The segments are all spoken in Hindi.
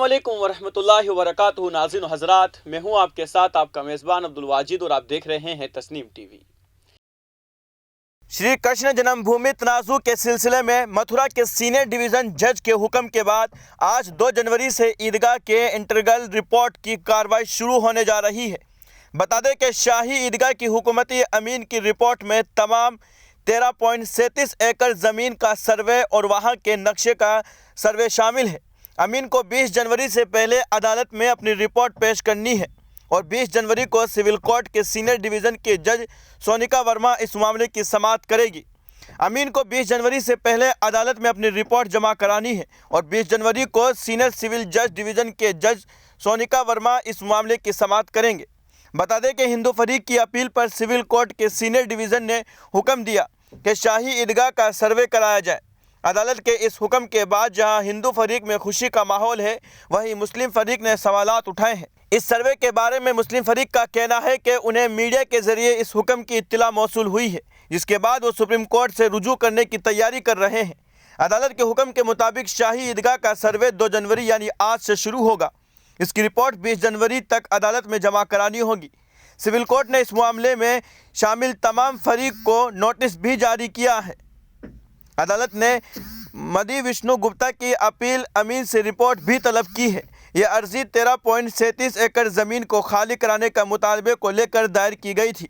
अस्सलामुअलैकुम वरहमतुल्लाहि वबरकातुहू। नाज़रीन हज़रात, मैं हूं आपके साथ आपका मेज़बान अब्दुल वाजिद और आप देख रहे हैं तस्नीम टीवी। श्री कृष्ण जन्मभूमि तनाज़ुर के सिलसिले में मथुरा के सीनियर डिवीज़न जज के हुक्म के बाद आज 2 जनवरी से ईदगाह के इंटीग्रल रिपोर्ट की कार्रवाई शुरू होने जा रही है। बता दें कि शाही ईदगाह की हुकूमती अमीन की रिपोर्ट में तमाम 13.37 एकड़ ज़मीन का सर्वे और वहां के नक्शे का सर्वे शामिल है। अमीन को 20 जनवरी से पहले अदालत में अपनी रिपोर्ट पेश करनी है और 20 जनवरी को सिविल कोर्ट के सीनियर डिवीज़न के जज सोनिका वर्मा इस मामले की समाअत करेगी। अमीन को 20 जनवरी से पहले अदालत में अपनी रिपोर्ट जमा करानी है और 20 जनवरी को सीनियर सिविल जज डिवीज़न के जज सोनिका वर्मा इस मामले की समाअत करेंगे। बता दें कि हिंदू फरीक की अपील पर सिविल कोर्ट के सीनियर डिवीज़न ने हुक्म दिया कि शाही ईदगाह का सर्वे कराया जाए। अदालत के इस हुक्म के बाद जहां हिंदू फरीक में खुशी का माहौल है, वहीं मुस्लिम फरीक ने सवालात उठाए हैं। इस सर्वे के बारे में मुस्लिम फरीक का कहना है कि उन्हें मीडिया के जरिए इस हुक्म की इत्तला मौसूल हुई है, जिसके बाद वो सुप्रीम कोर्ट से रुजू करने की तैयारी कर रहे हैं। अदालत के हुक्म के मुताबिक शाही ईदगाह का सर्वे 2 जनवरी यानी आज से शुरू होगा। इसकी रिपोर्ट 20 जनवरी तक अदालत में जमा करानी होगी। सिविल कोर्ट ने इस मामले में शामिल तमाम फरीक को नोटिस भी जारी किया है। अदालत ने मदी विष्णु गुप्ता की अपील अमीन से रिपोर्ट भी तलब की है। यह अर्जी 13.37 एकड़ ज़मीन को खाली कराने का मुतालबे को लेकर दायर की गई थी।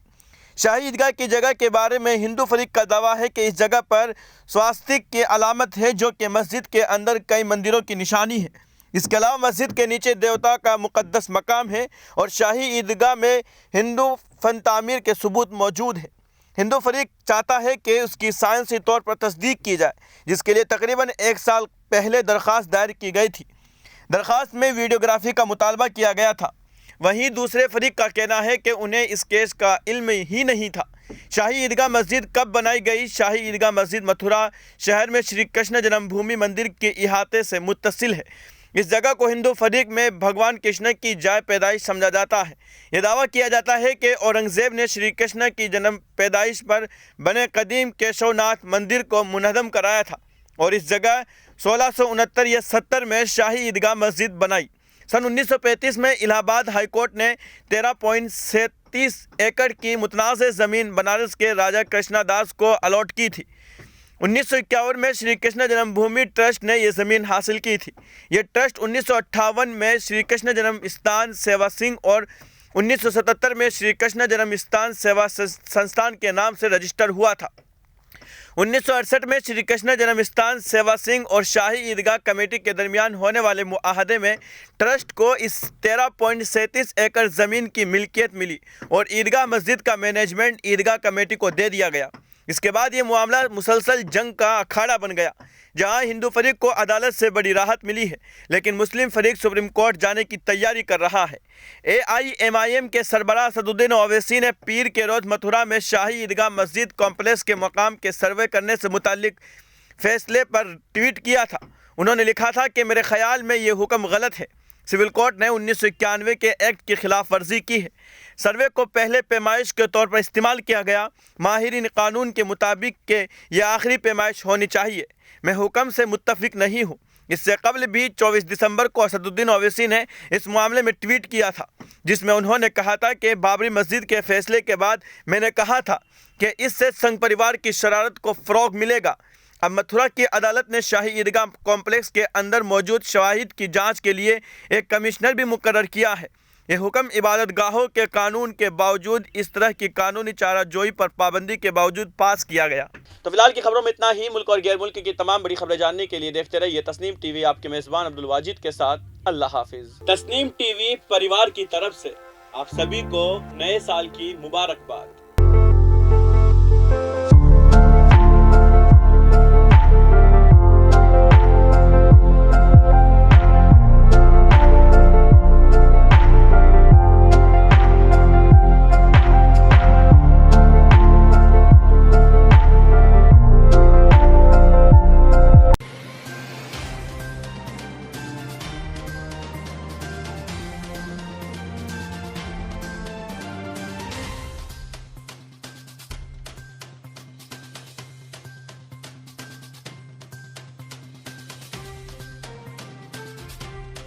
शाही ईदगाह की जगह के बारे में हिंदू फरीक का दावा है कि इस जगह पर स्वास्तिक की अलामत है, जो कि मस्जिद के अंदर कई मंदिरों की निशानी है। इसके अलावा मस्जिद के नीचे देवता का मुक़द्दस मकाम है और शाही ईदगाह में हिंदू फन तामीर के सबूत मौजूद है। हिंदू फरीक चाहता है कि उसकी साइंसी तौर पर तस्दीक की जाए, जिसके लिए तकरीबन 1 साल पहले दरख्वास्त दायर की गई थी। दरख्वास्त में वीडियोग्राफी का मुतालबा किया गया था। वहीं दूसरे फरीक का कहना है कि उन्हें इस केस का इल्म ही नहीं था। शाही ईदगाह मस्जिद कब बनाई गई? शाही ईदगाह मस्जिद मथुरा शहर में श्री कृष्ण जन्मभूमि मंदिर के इहाते से मुत्तसिल है। इस जगह को हिंदू फरीक में भगवान कृष्ण की जाय पैदाइश समझा जाता है। यह दावा किया जाता है कि औरंगज़ेब ने श्री कृष्ण की जन्म पैदाइश पर बने कदीम केशवनाथ मंदिर को मुनहदम कराया था और इस जगह 1669 या 70 में शाही ईदगाह मस्जिद बनाई। सन 1935 में इलाहाबाद हाई कोर्ट ने 13.37 एकड़ की मुतनाज़ ज़मीन बनारस के राजा कृष्णदास को अलॉट की थी। 1951 में श्री कृष्ण जन्मभूमि ट्रस्ट ने यह ज़मीन हासिल की थी। यह ट्रस्ट 1958 में श्री कृष्ण जन्म स्थान सेवा सिंह और 1977 में श्री कृष्ण जन्म स्थान सेवा संस्थान के नाम से रजिस्टर हुआ था। 1968 में श्री कृष्ण जन्म स्थान सेवा सिंह और शाही ईदगाह कमेटी के दरमियान होने वाले मुआहदे में ट्रस्ट को इस 13.37 एकड़ ज़मीन की मिल्कियत मिली और ईदगाह मस्जिद का मैनेजमेंट ईदगाह कमेटी को दे दिया गया। इसके बाद ये मामला मुसलसल जंग का अखाड़ा बन गया, जहां हिंदू फरीक को अदालत से बड़ी राहत मिली है, लेकिन मुस्लिम फरीक सुप्रीम कोर्ट जाने की तैयारी कर रहा है। AIMIM के सरबराह असदुद्दीन ओवैसी ने पीर के रोज़ मथुरा में शाही ईदगाह मस्जिद कॉम्प्लेक्स के मकाम के सर्वे करने से मुताल्लिक फैसले पर ट्वीट किया था। उन्होंने लिखा था कि मेरे ख्याल में ये हुक्म गलत है। सिविल कोर्ट ने 1991 के एक्ट की खिलाफ वर्जी की है। सर्वे को पहले पैमाइश के तौर पर इस्तेमाल किया गया। माहिरीन कानून के मुताबिक के यह आखिरी पैमाइश होनी चाहिए। मैं हुक्म से मुत्तफिक नहीं हूँ। इससे कबल भी 24 दिसंबर को असदुद्दीन ओवैसी ने इस मामले में ट्वीट किया था, जिसमें उन्होंने कहा था कि बाबरी मस्जिद के फैसले के बाद मैंने कहा था कि इससे संघ परिवार की शरारत को फ़रोग़ मिलेगा। अब मथुरा की अदालत ने शाही ईदगाह कॉम्प्लेक्स के अंदर मौजूद शवाहिद की जांच के लिए एक कमिश्नर भी मुकर्रर किया है। यह हुक्म इबादत गाहों के कानून के बावजूद इस तरह की कानूनी चाराजोई पर पाबंदी के बावजूद पास किया गया। तो फिलहाल की खबरों में इतना ही। मुल्क और गैर मुल्क की तमाम बड़ी खबरें जानने के लिए देखते रहिए तस्नीम टीवी। आपके मेज़बान अब्दुल वाजिद के साथ अल्लाह हाफिज। तस्नीम टीवी परिवार की तरफ से आप सभी को नए साल की मुबारकबाद।